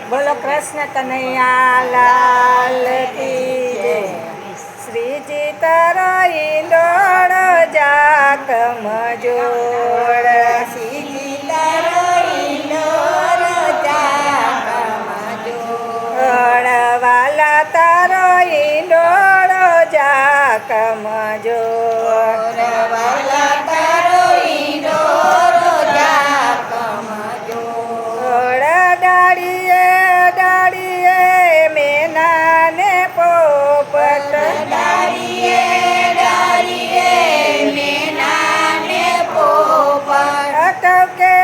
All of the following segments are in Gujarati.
બોલો કૃષ્ણ કનૈયા લાલ કી જય. શ્રીજી તારો ઈંડોળો જાક મજોડ, શ્રીજી તારો ઈંડોળો જાક મજોડ, વાલા તારો ઈંડોળો જાક મજોડ, વાલા તારો ઈંડોળો જાક મજોડ, ડાળીએ ડાળીએ મેનાને પોપટ, ડાળીએ ડાળીએ મેનાને પોપટ, કે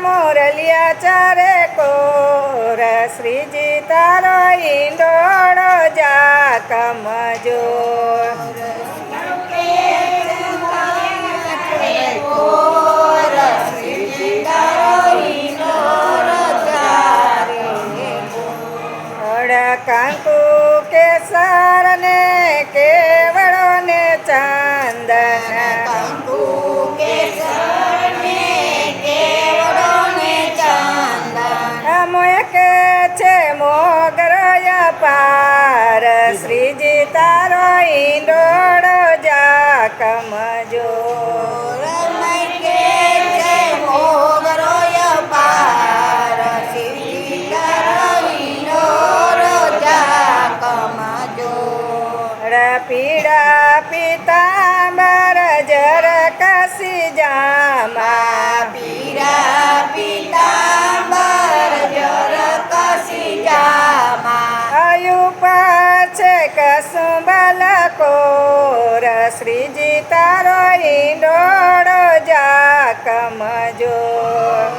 મોરલિયા ચારે કોર, શ્રીજી તારો ઈંડોળો જાક મજોડ, શ્રીજી તારો ઈંડોળો કંકુ કેસર ને કેવડો ને ચંદન, કંકુ કેસર ને કેવડો ને ચંદન, અમોય કે છે મોગરય પાર, શ્રીજી તારો ઈંડોળો જાક મજોડ, પીળા પીતાંબર જર કસી જામા, પીળા પીતાંબર જર કસી જામા, આયુ પાછે કસુંબલ કોર, શ્રીજી તારો ઈંડોળો જાક મજોડ,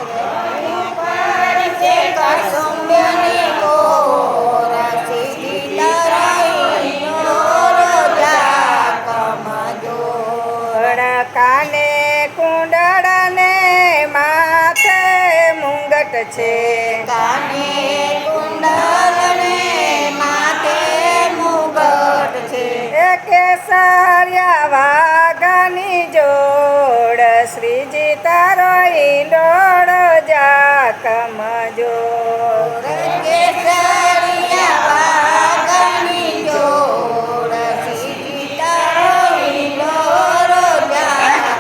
કસુંબની કોર, શ્રીજી તારો ઈંડોળો જાક મજોડ, કાને કુંડળ ને માથે મુંગટ છે, કાને કુંડલ ને માથે મુગટ છે, કેસરિયા વાઘની જોડ, શ્રીજી તારો ઈંડોળો જાક મજોડ, કેસરિયા વાઘની જોડ, શ્રીજી તારો ઈંડોળો જાક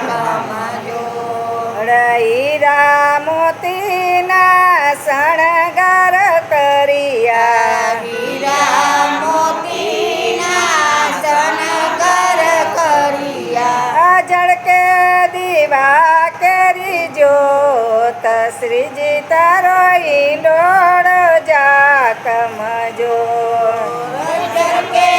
મજોડ, હીરા મોતીના શણગાર કર્યા, હીરા મોતીના શણગાર કર્યા, જળકે દીવા કેરી જોત, શ્રીજી તારો ઈંડોળો જાક મજોડ, કે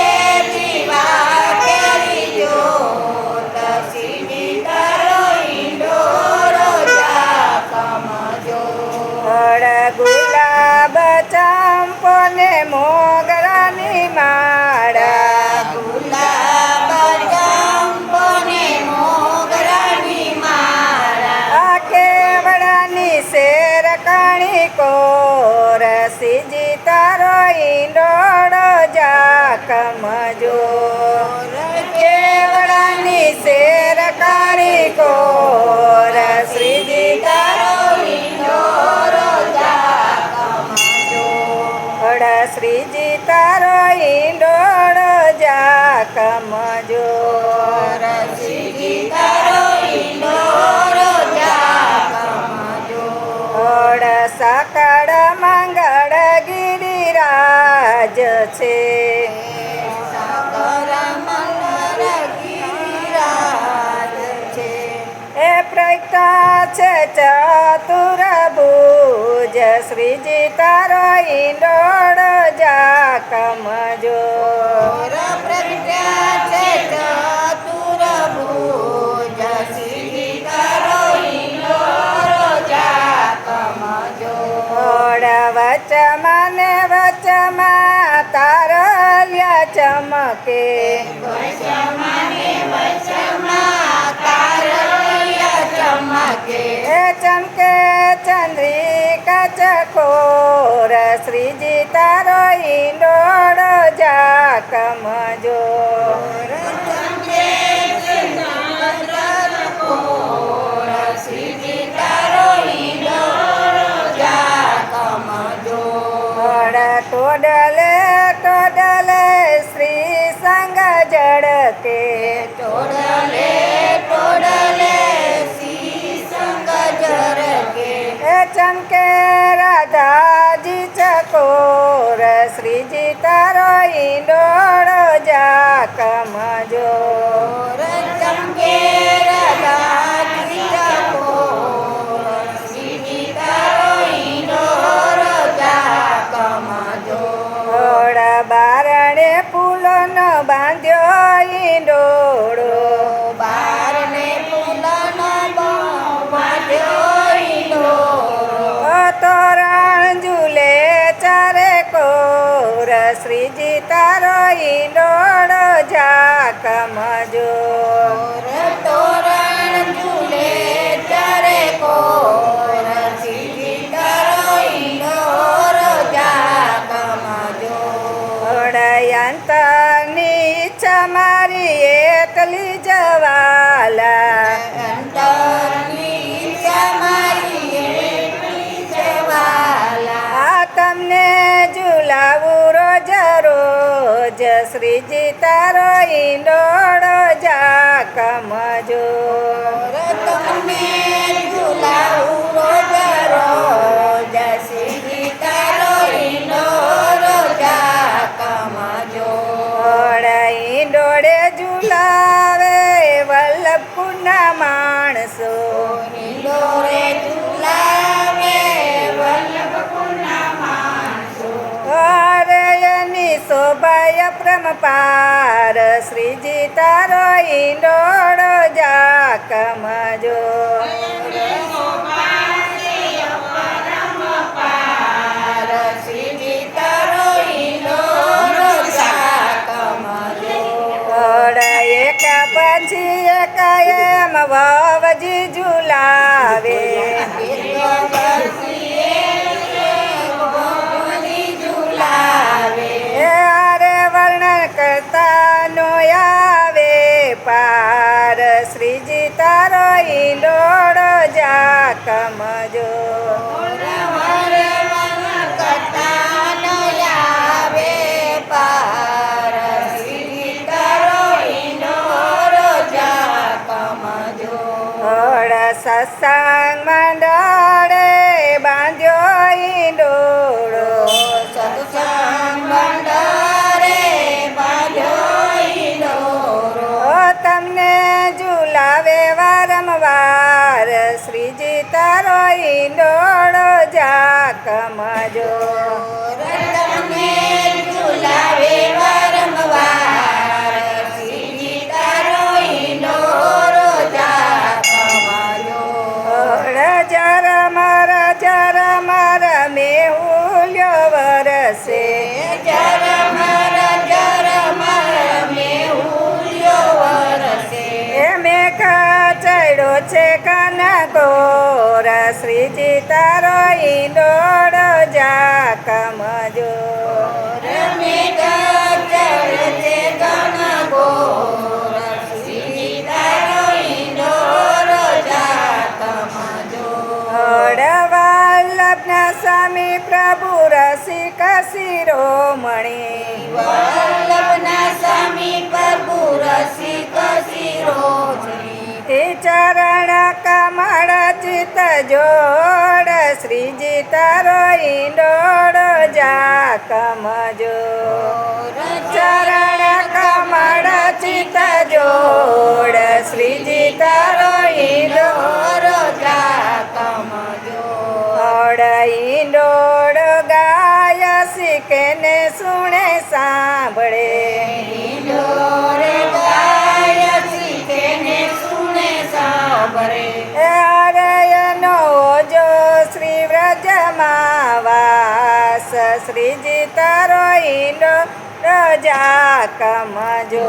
દીવા કેરી જોત, શ્રીજી તારો ઈંડોળો જાક મજોડ, ગુલાબ ચંપો ને મોગરાની માળા, ગુલાબ ચંપો ને મોગરાની માળા, આ કેવડાની શેર કણી કોર, શ્રીજી તારો ઈંડોળો જાક મજોડ, કેવડાની શેર કણી કોર, શ્રીજી તારો ઈંડોળો જાક મજોડ, શ્રીજી તારો ઈંડોળો જાક મજોડ, શ્રીજી તારો ઈંડોળો જાક મજોડ, સકળ મંગળ ગિરિરાજ છે, સકળ મંગળ ગિરિરાજ છે, એ પ્રગટા છે ચતુર્ભુજ, શ્રીજી તારો ઈંડોળો જાક મજોડ, પ્રગટ્યા છે ચતુર્ભુજ, શ્રીજી તારો ઈંડોળો જાક મજોડ, વચમાં ને વચમાં તારલ્યા ચમકે, વચમાં ને વચમાં તારલ્યા ચમકે, એ ચમકે ચંદ્રિકા ચકોર, શ્રીજી તારો ઈંડોળો જાક મજોડ, શ્રીજી તારો ઈંડોળો ટોડલે ટોડલે શ્રી સંગ જડકે ટોડલે ટોડલે શ્રી સંગ જરકે એ ચમકે રાધાજી ચકોર શ્રીજી તારો ઈંડોળો જાકમ જો ચમકે રાધાજી ચકોર શ્રીજી તારો ઈંડોળો જાકમ જો ઓળા બારણે ફૂલોનો બાંધ્યો ઈંડોળો બારને ફૂલનો બાંધ્યો ઈંડોળો તોરણ ઝૂલે ચારે કોર શ્રીજી તારો ઈંડોળો જાકમ જો તોરણ ઝૂલે ચારે કોર શ્રીજી તારો ઈંડોળો જાકમ જો અંતરની ઈચ્છા મારી એટલી જવાલા અંતરની ઈચ્છા મારી એટલી જવાલા આ તમને ઝુલાવું રોજ રોજ શ્રીજી તારો ઈંડોળો જાકમ જો તમને ઝુલાવું રોજ રોજ શ્રીજી તારો ઈંડોળો જાકમ જો ઈંડોળે ઝુલાવે વલ્લભપુરના માણસો ઈંડોળે ઝુલાવે વલ્લભપુરના માણસો અરે એની શોભાય પ્રમપાર શ્રીજી તારો ઈંડોળો જાકમ જો શ્રીજી તારો ઈંડોળો જાકમ જો એક પછી એક એમ વાવજી ઝુલાવે એ અરે વર્ણન કરતા નો આવે પાર શ્રીજી તારો ઈંડોળો જાકમ જો સત્સંગ મંડળે બાંધ્યો ઈંડોળો તમને ઝુલાવે વારંવાર શ્રીજી તારો ઈંડોળો જાકમ જો જરમર મેહુલ્યો વરસે એ મેઘ ચડ્યો છે કનકોર શ્રીજી તારો ઈંડોળો જાકમ જો વલ્લભના સ્વામી પ્રભુ રસિક શિરોમણી વલ્લભના સ્વામી પ્રભુ રસિક શિરોમણી તે ચરણ કમળ ચિત જોડ શ્રીજી તારો ઈંડોળો જાકમ જો ચરણ કમળ ચિત જોડ શ્રીજી તારો ઈંડોળો જાકમ જો ઈંડોળો ગાય શીખે ને સુણે સાંભળે ઈંડોળે ગાય શીખે ને સુણે સાંભળે અરયનો જો શ્રી વ્રજમાં વાસ શ્રીજી તારો ઈંડોળો જાકમ જો